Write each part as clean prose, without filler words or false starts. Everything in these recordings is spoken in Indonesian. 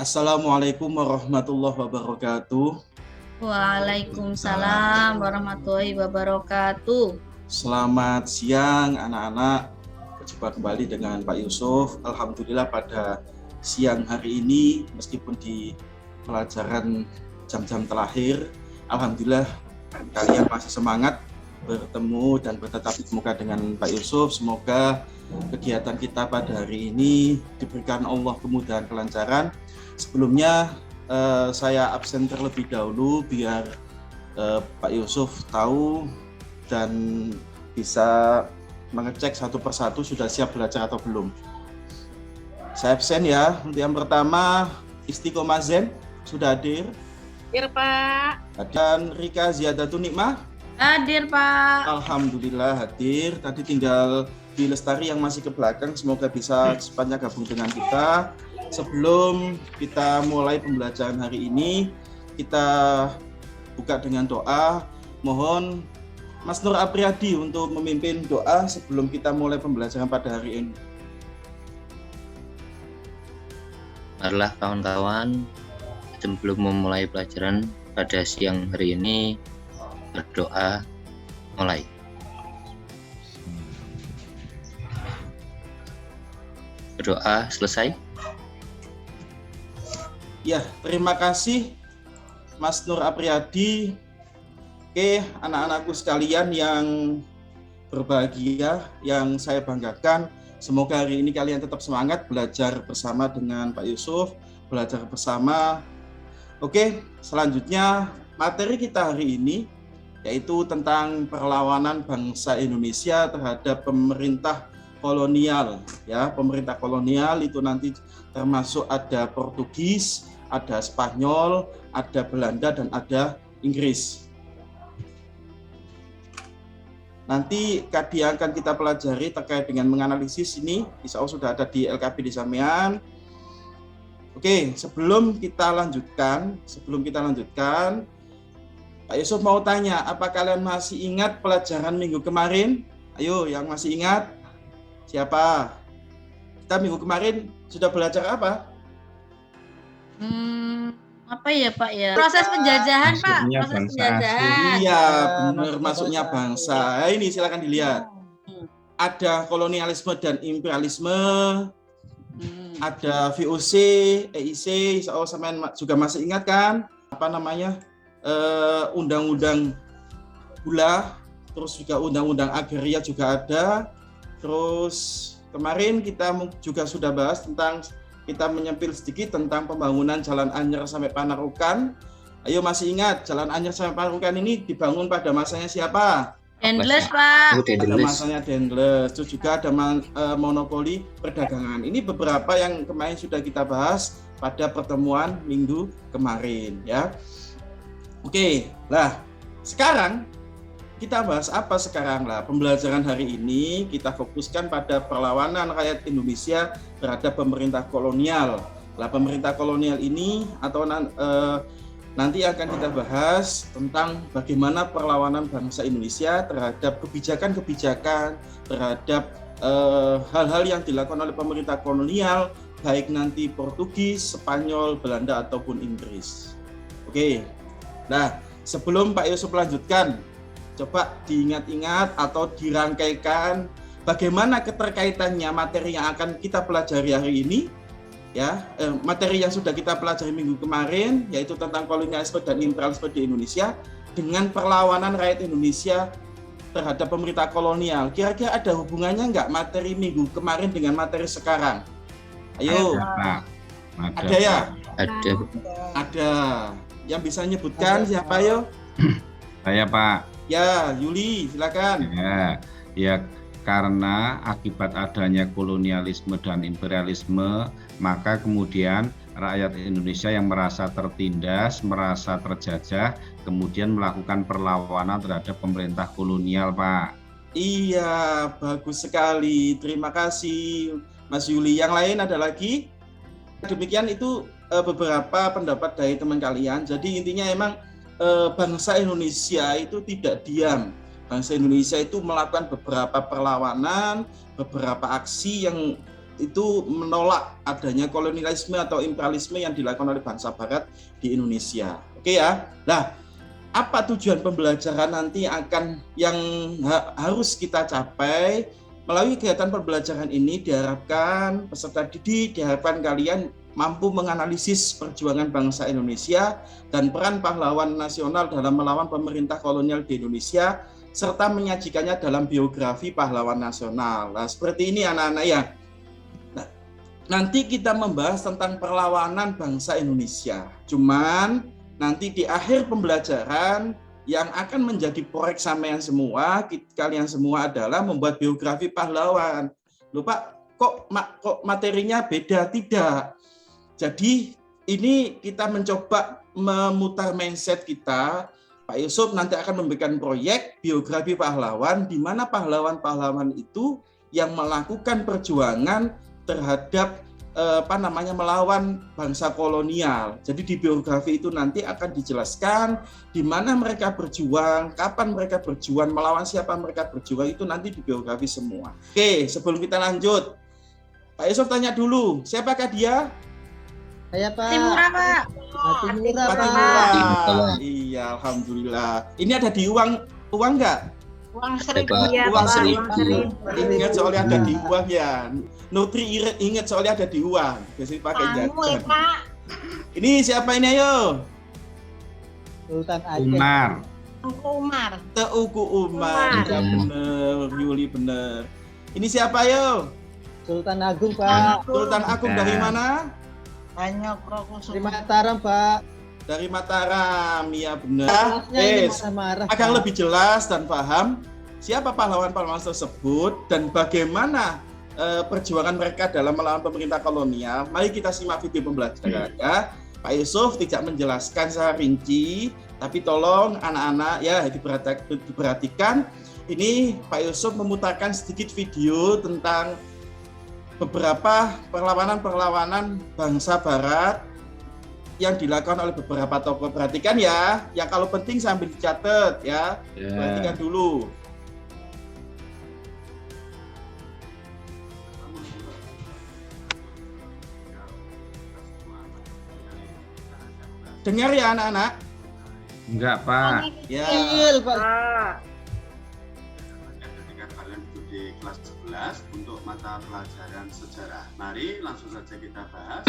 Assalamualaikum warahmatullahi wabarakatuh. Waalaikumsalam warahmatullahi wabarakatuh. Selamat siang anak-anak. Berjumpa kembali dengan Pak Yusuf. Alhamdulillah pada siang hari ini, meskipun di pelajaran jam-jam terakhir, alhamdulillah kalian masih semangat bertemu dan bertatap muka dengan Pak Yusuf. Semoga kegiatan kita pada hari ini diberikan Allah kemudahan kelancaran. Sebelumnya saya absen terlebih dahulu biar Pak Yusuf tahu dan bisa mengecek satu persatu sudah siap belajar atau belum. Saya absen ya. Untuk yang pertama, Istiqomah Zen sudah hadir. Hadir, Pak. Dan Rika Ziyadatun Nikmah. Hadir, Pak. Alhamdulillah hadir. Tadi tinggal di Lestari yang masih ke belakang. Semoga bisa cepatnya gabung dengan kita. Sebelum kita mulai pembelajaran hari ini, kita buka dengan doa. Mohon Mas Nur Apriyadi untuk memimpin doa sebelum kita mulai pembelajaran pada hari ini. Marilah kawan-kawan, sebelum memulai pelajaran pada siang hari ini, berdoa mulai. Berdoa selesai. Ya, terima kasih Mas Nur Apriyadi. Oke, anak-anakku sekalian yang berbahagia, yang saya banggakan. Semoga hari ini kalian tetap semangat belajar bersama dengan Pak Yusuf, belajar bersama. Oke, selanjutnya materi kita hari ini yaitu tentang perlawanan bangsa Indonesia terhadap pemerintah kolonial. Ya, pemerintah kolonial itu nanti termasuk ada Portugis, ada Spanyol, ada Belanda, dan ada Inggris. Nanti yang akan kita pelajari terkait dengan menganalisis ini, insya Allah sudah ada di LKP di Sampean. Oke, sebelum kita lanjutkan, Pak Yusuf mau tanya, apa kalian masih ingat pelajaran minggu kemarin? Ayo, yang masih ingat, siapa? Kita minggu kemarin sudah belajar apa? Apa ya, Pak ya? Proses penjajahan, Pak. Proses penjajahan. Iya, benar, masuknya bangsa. Ini silakan dilihat. Ada kolonialisme dan imperialisme. Ada VOC, EIC, insya Allah sampean juga masih ingat kan? Apa namanya? Undang-undang gula, terus juga undang-undang agraria juga ada. Terus kemarin kita juga sudah bahas tentang, kita menyempil sedikit tentang pembangunan Jalan Anyer sampai Panarukan. Ayo, masih ingat Jalan Anyer sampai Panarukan ini dibangun pada masanya siapa? Dendles, Pak. Pada masanya Dendles. Itu juga ada monopoli perdagangan. Ini beberapa yang kemarin sudah kita bahas pada pertemuan minggu kemarin, ya. Oke, lah sekarang kita bahas apa sekarang lah? Pembelajaran hari ini kita fokuskan pada perlawanan rakyat Indonesia terhadap pemerintah kolonial. Lah pemerintah kolonial ini atau nanti akan kita bahas tentang bagaimana perlawanan bangsa Indonesia terhadap kebijakan-kebijakan, terhadap hal-hal yang dilakukan oleh pemerintah kolonial, baik nanti Portugis, Spanyol, Belanda ataupun Inggris. Oke. Nah, sebelum Pak Yusuf lanjutkan, coba diingat-ingat atau dirangkaikan bagaimana keterkaitannya materi yang akan kita pelajari hari ini, ya, materi yang sudah kita pelajari minggu kemarin, yaitu tentang kolonialisme dan imperialisme di Indonesia dengan perlawanan rakyat Indonesia terhadap pemerintah kolonial. Kira-kira ada hubungannya nggak materi minggu kemarin dengan materi sekarang? Ayo. Ada ya? Ada. Yang bisa nyebutkan siapa, yo? Saya, Pak. Ya, Yuli, silakan. Ya, karena akibat adanya kolonialisme dan imperialisme, maka kemudian rakyat Indonesia yang merasa tertindas, merasa terjajah, kemudian melakukan perlawanan terhadap pemerintah kolonial, Pak. Iya, bagus sekali. Terima kasih, Mas Yuli. Yang lain ada lagi? Demikian itu beberapa pendapat dari teman kalian. Jadi intinya emang bangsa Indonesia itu tidak diam. Bangsa Indonesia itu melakukan beberapa perlawanan, beberapa aksi yang itu menolak adanya kolonialisme atau imperialisme yang dilakukan oleh bangsa Barat di Indonesia. Oke ya. Nah, apa tujuan pembelajaran nanti yang harus kita capai melalui kegiatan pembelajaran ini? Diharapkan peserta didik, diharapkan kalian mampu menganalisis perjuangan bangsa Indonesia dan peran pahlawan nasional dalam melawan pemerintah kolonial di Indonesia, serta menyajikannya dalam biografi pahlawan nasional. Nah, seperti ini anak-anak ya. Nah, nanti kita membahas tentang perlawanan bangsa Indonesia. Cuman nanti di akhir pembelajaran yang akan menjadi proyek sampean semua, kalian semua adalah membuat biografi pahlawan. Loh Pak, kok materinya beda? Tidak. Jadi ini kita mencoba memutar mindset kita. Pak Yusuf nanti akan memberikan proyek biografi pahlawan, di mana pahlawan-pahlawan itu yang melakukan perjuangan terhadap melawan bangsa kolonial. Jadi di biografi itu nanti akan dijelaskan di mana mereka berjuang, kapan mereka berjuang, melawan siapa mereka berjuang, itu nanti di biografi semua. Oke, sebelum kita lanjut, Pak Yusuf tanya dulu, siapakah dia? Saya Pak. Timura Pak. Timura Pak Pak. Timura. Iya, alhamdulillah. Ini ada di uang nggak? Uang seribu Pak. ya, Uang Pak. seribu. Uang seribu. Ingat soalnya ada di uang ya. Nutri ingat soalnya ada di uang. Biasanya pakai Kamu ya, jajan. Pak. Ini siapa ini ayo? Sultan Aceh. Umar. Tengku Umar. Teuku Umar. Umar. Ya bener, Yuli bener. Ini siapa yo? Sultan Agung Pak. Sultan Agung dari mana? Banyak Rokus. Dari Mataram Pak. Dari Mataram, ya bener. Kelasnya ini marah-marah. Agar Pak. lebih jelas dan paham siapa pahlawan-pahlawan tersebut dan bagaimana perjuangan mereka dalam melawan pemerintah kolonial. Mari kita simak video pembelajaran ya. Pak Yusuf tidak menjelaskan secara rinci, tapi tolong anak-anak ya diperhatikan. Ini Pak Yusuf memutarkan sedikit video tentang beberapa perlawanan bangsa Barat yang dilakukan oleh beberapa tokoh. Perhatikan ya, yang kalau penting sambil dicatat ya. Perhatikan dulu. Dengar ya anak-anak? Enggak, Pak. Ya. Pak. Ketika kalian duduk di kelas 11 untuk mata pelajaran sejarah. Mari langsung saja kita bahas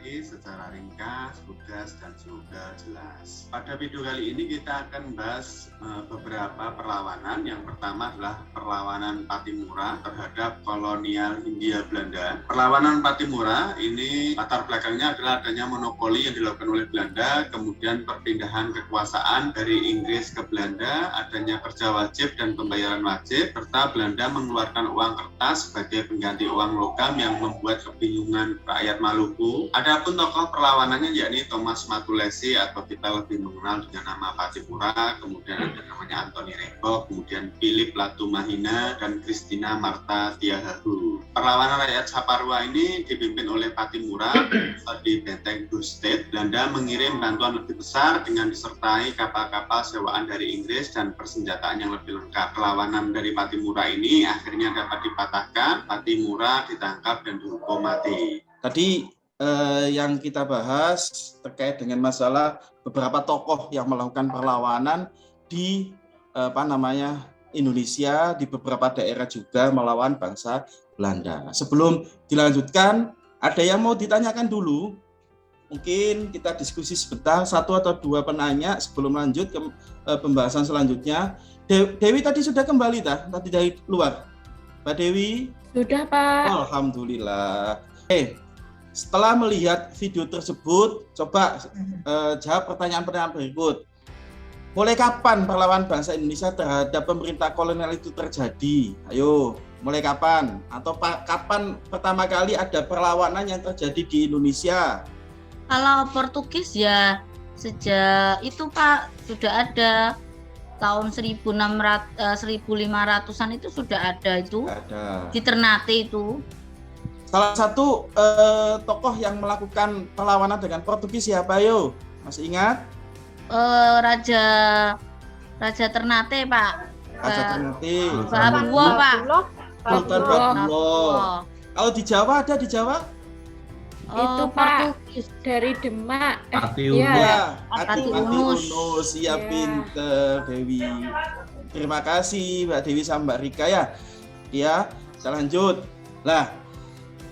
ini secara ringkas, lugas, dan juga jelas. Pada video kali ini kita akan membahas beberapa perlawanan. Yang pertama adalah perlawanan Pattimura terhadap kolonial Hindia Belanda. Perlawanan Pattimura ini latar belakangnya adalah adanya monopoli yang dilakukan oleh Belanda, kemudian perpindahan kekuasaan dari Inggris ke Belanda, adanya kerja wajib dan pembayaran wajib, serta Belanda mengeluarkan uang kertas sebagai pengganti uang logam yang membuat kebingungan rakyat Maluku. Adapun tokoh perlawanannya yakni Thomas Matulesi atau kita lebih mengenal dengan nama Pattimura, kemudian ada namanya Anthony Rembok, kemudian Philip Latumahina dan Christina Marta Tiahahu. Perlawanan rakyat Saparua ini dipimpin oleh Pattimura di benteng Gulstead. Belanda mengirim bantuan lebih besar dengan disertai kapal-kapal sewaan dari Inggris dan persenjataan yang lebih lengkap. Perlawanan dari Pattimura ini akhirnya dapat dipatahkan, Pattimura ditangkap dan dihukum mati. Tadi yang kita bahas terkait dengan masalah beberapa tokoh yang melakukan perlawanan di Indonesia, di beberapa daerah juga melawan bangsa Belanda. Sebelum dilanjutkan, ada yang mau ditanyakan dulu? Mungkin kita diskusi sebentar, satu atau dua penanya sebelum lanjut ke pembahasan selanjutnya. Dewi tadi sudah kembali tadi dari luar. Mbak Dewi? Sudah Pak. Alhamdulillah. Setelah melihat video tersebut, coba jawab pertanyaan-pertanyaan berikut. Mulai kapan perlawanan bangsa Indonesia terhadap pemerintah kolonial itu terjadi? Ayo, mulai kapan? Atau kapan pertama kali ada perlawanan yang terjadi di Indonesia? Kalau Portugis ya sejak itu Pak sudah ada tahun 1500-an itu sudah ada itu. Ada. Di Ternate itu. Salah satu tokoh yang melakukan perlawanan dengan Portugis siapa yo? Masih ingat? Raja Ternate Pak. Raja Ternate. Babua Pak. Sultan Babua. Kalau di Jawa ada di Jawa? Itu Pak dari Demak. Pati Ya, Pati Pati Unus. Unus. Iya, Iya. pinter Dewi. Terima kasih Mbak Dewi sama Mbak Rika ya. Ya, kita lanjut. Lah,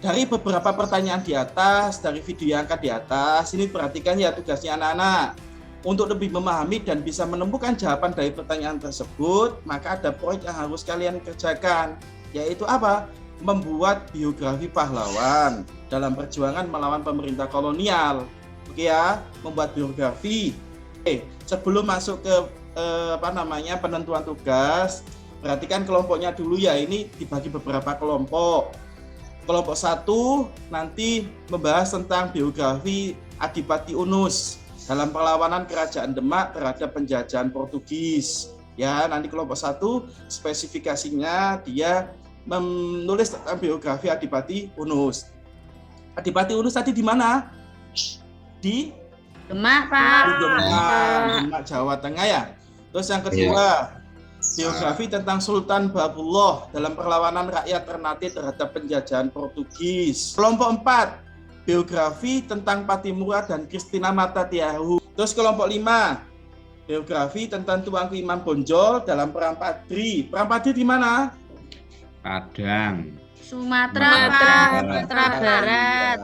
dari beberapa pertanyaan di atas, dari video yang angkat di atas, ini perhatikan ya tugasnya anak-anak. Untuk lebih memahami dan bisa menemukan jawaban dari pertanyaan tersebut, maka ada proyek yang harus kalian kerjakan, yaitu apa? Membuat biografi pahlawan dalam perjuangan melawan pemerintah kolonial. Oke ya, membuat biografi. Sebelum masuk ke penentuan tugas, perhatikan kelompoknya dulu ya. Ini dibagi beberapa kelompok. Kelompok 1 nanti membahas tentang biografi Adipati Unus dalam perlawanan Kerajaan Demak terhadap penjajahan Portugis. Ya, nanti kelompok 1 spesifikasinya dia menulis tentang biografi Adipati Unus. Adipati Unus tadi di mana? Di Demak, Pak. Demak, Jawa Tengah ya. Terus yang kedua, biografi tentang Sultan Babullah dalam perlawanan rakyat Ternate terhadap penjajahan Portugis. Kelompok 4, biografi tentang Patimura dan Kristina Matatiahu. Terus kelompok 5, biografi tentang Tuanku Imam Bonjol dalam Perang Padri. Perang Padri di mana? Padang. Sumatera, Pak. Sumatera Barat.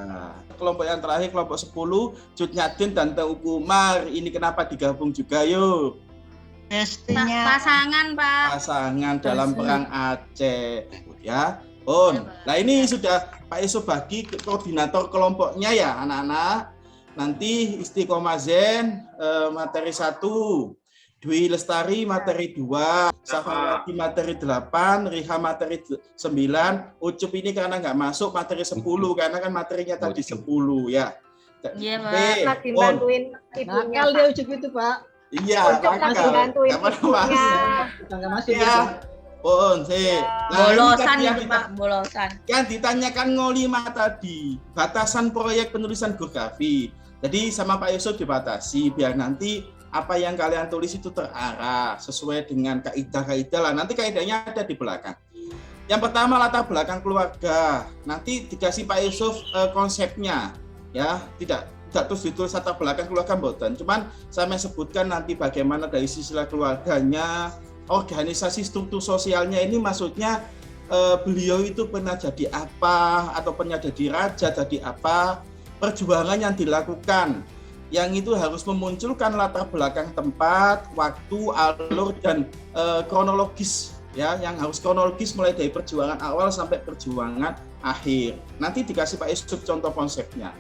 Kelompok yang terakhir, kelompok 10, Cut Nyadin dan Teuku Umar. Ini kenapa digabung juga yuk? Pastinya Pasangan, Pak. Pasangan dalam Perang Aceh. Ya, nah ini sudah Pak Yusuf bagi koordinator kelompoknya ya anak-anak. Nanti Istiqomah Zen materi 1, Dwi Lestari materi 2, Safawati materi 8, Riha materi 9, Ucup ini karena nggak masuk materi 10 karena kan materinya tadi 10 ya. Iya, Pak. Lagi bantuin ibunya. Nakal dia Ucup itu, Pak. Iya, Ucup lagi bantuin ibunya. Nggak masuk ya. dia. Bolosan yang itu, Pak, bolosan. yang ditanyakan Ngolima tadi, batasan proyek penulisan biografi. Jadi sama Pak Yusuf dibatasi biar nanti apa yang kalian tulis itu terarah sesuai dengan kaidah-kaidah lah. Nanti kaidahnya ada di belakang. Yang pertama latar belakang keluarga. Nanti dikasih Pak Yusuf konsepnya, ya tidak terus ditulis latar belakang keluarga mboten. Cuman saya sebutkan nanti bagaimana dari sisi keluarganya, organisasi struktur sosialnya ini maksudnya beliau itu pernah jadi apa atau pernah jadi raja, jadi apa, perjuangan yang dilakukan. Yang itu harus memunculkan latar belakang tempat, waktu, alur, dan kronologis ya, yang harus kronologis mulai dari perjuangan awal sampai perjuangan akhir. Nanti dikasih Pak Yusuf contoh konsepnya.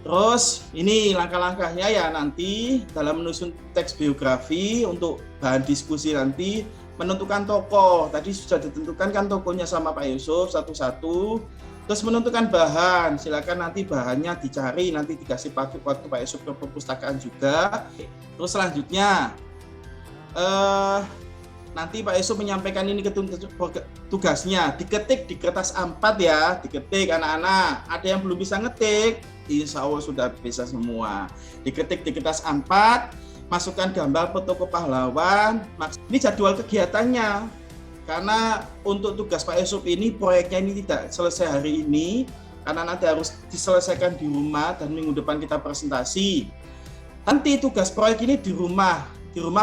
Terus ini langkah-langkahnya ya nanti dalam menyusun teks biografi untuk bahan diskusi nanti, menentukan tokoh. Tadi sudah ditentukan kan tokohnya sama Pak Yusuf satu-satu. Terus menentukan bahan, silakan nanti bahannya dicari, nanti dikasih waktu Pak Yusuf ke perpustakaan juga. Terus selanjutnya nanti Pak Yusuf menyampaikan ini ke tugasnya, diketik di kertas A4 ya, diketik anak-anak. Ada yang belum bisa ngetik, insya Allah sudah bisa semua. Diketik di kertas A4, masukkan gambar foto pahlawan. Ini jadwal kegiatannya. Karena untuk tugas Pak Yusuf ini, proyeknya ini tidak selesai hari ini, karena nanti harus diselesaikan di rumah dan minggu depan kita presentasi. Nanti tugas proyek ini di rumah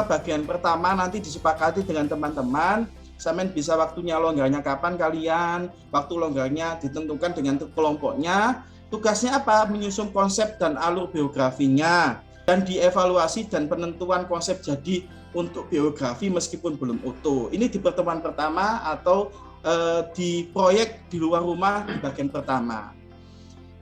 bagian pertama nanti disepakati dengan teman-teman, sampean bisa waktunya longgarnya kapan kalian, waktu longgarnya ditentukan dengan kelompoknya. Tugasnya apa? Menyusun konsep dan alur biografinya, dan dievaluasi dan penentuan konsep jadi untuk biografi meskipun belum utuh. Ini di pertemuan pertama atau di proyek di luar rumah di bagian pertama.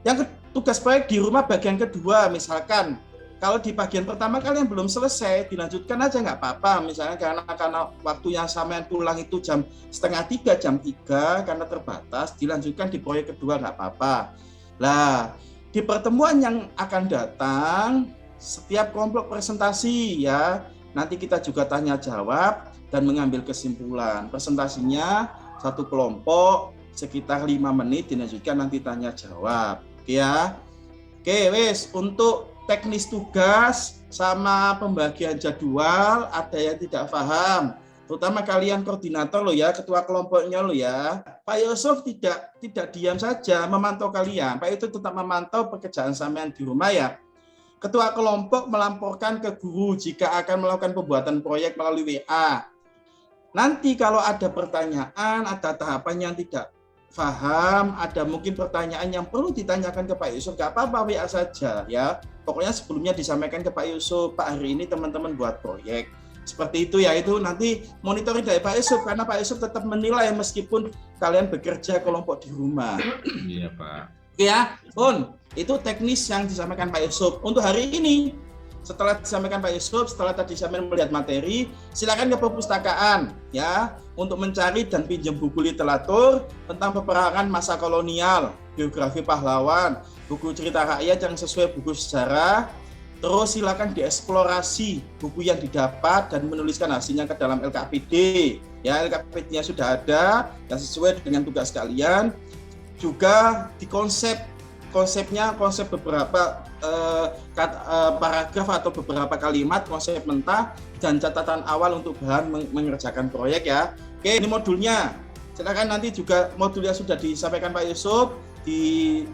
Yang tugas proyek di rumah bagian kedua, misalkan kalau di bagian pertama kalian belum selesai, dilanjutkan aja nggak apa-apa. Misalnya karena waktunya sampean pulang itu jam 2:30, jam 3 karena terbatas, dilanjutkan di proyek kedua nggak apa-apa. Nah, di pertemuan yang akan datang, setiap kelompok presentasi ya. Nanti kita juga tanya jawab dan mengambil kesimpulan. Presentasinya satu kelompok sekitar 5 menit, dilanjutkan nanti tanya jawab. Oke ya. Oke, wes untuk teknis tugas sama pembagian jadwal ada yang tidak paham. terutama kalian koordinator lo ya, ketua kelompoknya lo ya. Pak Yusuf tidak diam saja memantau kalian. Pak Yusuf tetap memantau pekerjaan sampean di rumah ya. Ketua kelompok melamporkan ke guru jika akan melakukan pembuatan proyek melalui WA. Nanti kalau ada pertanyaan, ada tahapan yang tidak paham, ada mungkin pertanyaan yang perlu ditanyakan ke Pak Yusuf, nggak apa-apa WA saja ya. Pokoknya sebelumnya disampaikan ke Pak Yusuf, Pak hari ini teman-teman buat proyek. Seperti itu ya, itu nanti monitoring dari Pak Yusuf, karena Pak Yusuf tetap menilai meskipun kalian bekerja kelompok di rumah. Iya Pak. Ya, Bun, itu teknis yang disampaikan Pak Yusuf. Untuk hari ini, setelah disampaikan Pak Yusuf, setelah tadi saya melihat materi, silakan ke perpustakaan ya untuk mencari dan pinjam buku literatur tentang peperangan masa kolonial, biografi pahlawan, buku cerita rakyat yang sesuai buku sejarah. Terus silakan dieksplorasi buku yang didapat dan menuliskan hasilnya ke dalam LKPD. Ya, LKPD-nya sudah ada yang sesuai dengan tugas kalian. Juga konsepnya beberapa paragraf atau beberapa kalimat, konsep mentah dan catatan awal untuk bahan mengerjakan proyek ya. Oke, ini modulnya. Silakan nanti juga modulnya sudah disampaikan Pak Yusuf, di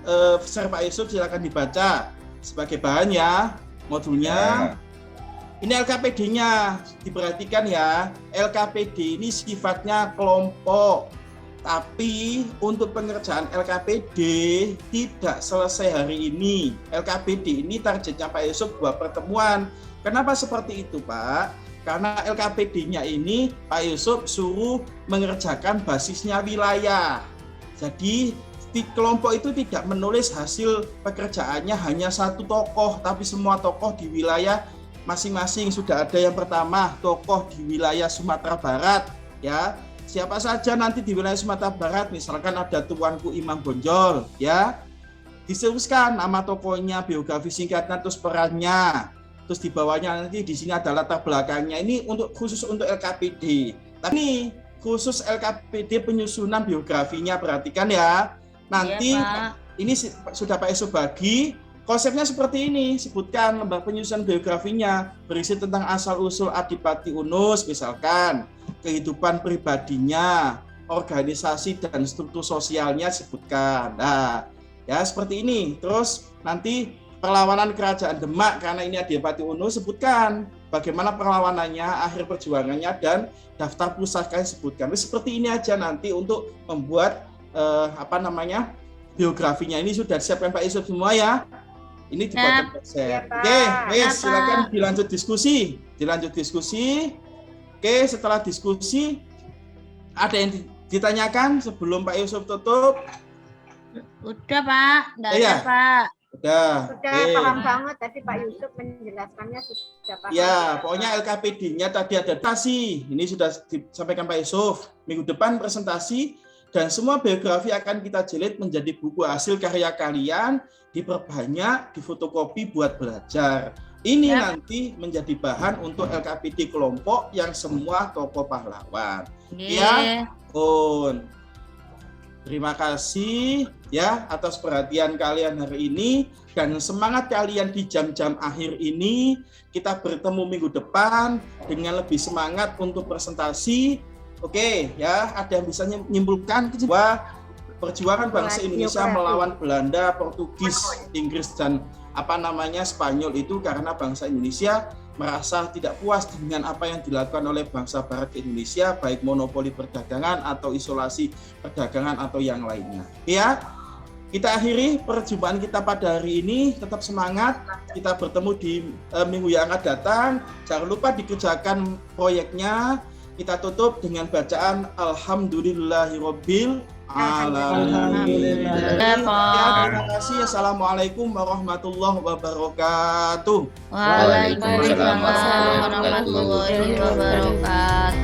share Pak Yusuf, silakan dibaca sebagai bahan ya modulnya. Ini LKPD-nya, diperhatikan ya. LKPD ini sifatnya kelompok. Tapi untuk pengerjaan LKPD tidak selesai hari ini. LKPD ini targetnya Pak Yusuf 2 pertemuan. Kenapa seperti itu Pak? Karena LKPD-nya ini Pak Yusuf suruh mengerjakan basisnya wilayah. Jadi di kelompok itu tidak menulis hasil pekerjaannya hanya satu tokoh, tapi semua tokoh di wilayah masing-masing. Sudah ada yang pertama, tokoh di wilayah Sumatera Barat ya. Siapa saja nanti di wilayah Sumatera Barat, misalkan ada Tuanku Imam Bonjol, ya, disebutkan nama tokohnya, biografi singkatnya, terus perannya, terus di bawahnya nanti di sini ada latar belakangnya. Ini khusus untuk LKPD. Tapi ini khusus LKPD penyusunan biografinya, perhatikan ya. Nanti ya, ini sudah Pak Yusuf bagi. Konsepnya seperti ini, sebutkan lembar penyusunan biografinya, berisi tentang asal-usul Adipati Unus, misalkan, kehidupan pribadinya, organisasi dan struktur sosialnya sebutkan. Nah, ya seperti ini. Terus nanti perlawanan Kerajaan Demak, karena ini Adipati Unus, sebutkan bagaimana perlawanannya, akhir perjuangannya, dan daftar pusaka sebutkan. Seperti ini aja nanti untuk membuat biografinya. Ini sudah disiapkan Pak Yusuf semua ya. Ini dibuat konsep. Oke, silakan dilanjut diskusi. Oke, setelah diskusi ada yang ditanyakan sebelum Pak Yusuf tutup? Udah Pak, enggak ada Pak. Sudah paham banget tadi Pak Yusuf menjelaskannya sudah paham. Ya, pokoknya LKPD-nya tadi ada presentasi. Ini sudah disampaikan Pak Yusuf. Minggu depan presentasi dan semua biografi akan kita jilid menjadi buku hasil karya kalian, diperbanyak, difotokopi buat belajar. Ini nanti menjadi bahan untuk LKPD kelompok yang semua tokoh pahlawan. Ya, Bun. Terima kasih ya atas perhatian kalian hari ini dan semangat kalian di jam-jam akhir ini. Kita bertemu minggu depan dengan lebih semangat untuk presentasi. Oke, ya, ada yang bisa menyimpulkan bahwa perjuangan bangsa Indonesia melawan Belanda, Portugis, Inggris dan Spanyol itu karena bangsa Indonesia merasa tidak puas dengan apa yang dilakukan oleh bangsa Barat di Indonesia, baik monopoli perdagangan atau isolasi perdagangan atau yang lainnya. Ya, kita akhiri perjumpaan kita pada hari ini. Tetap semangat. Kita bertemu di minggu yang akan datang. Jangan lupa dikerjakan proyeknya. Kita tutup dengan bacaan Alhamdulillahirabbil alamin. Terima kasih. Assalamualaikum warahmatullahi wabarakatuh. Waalaikumsalam warahmatullahi wabarakatuh.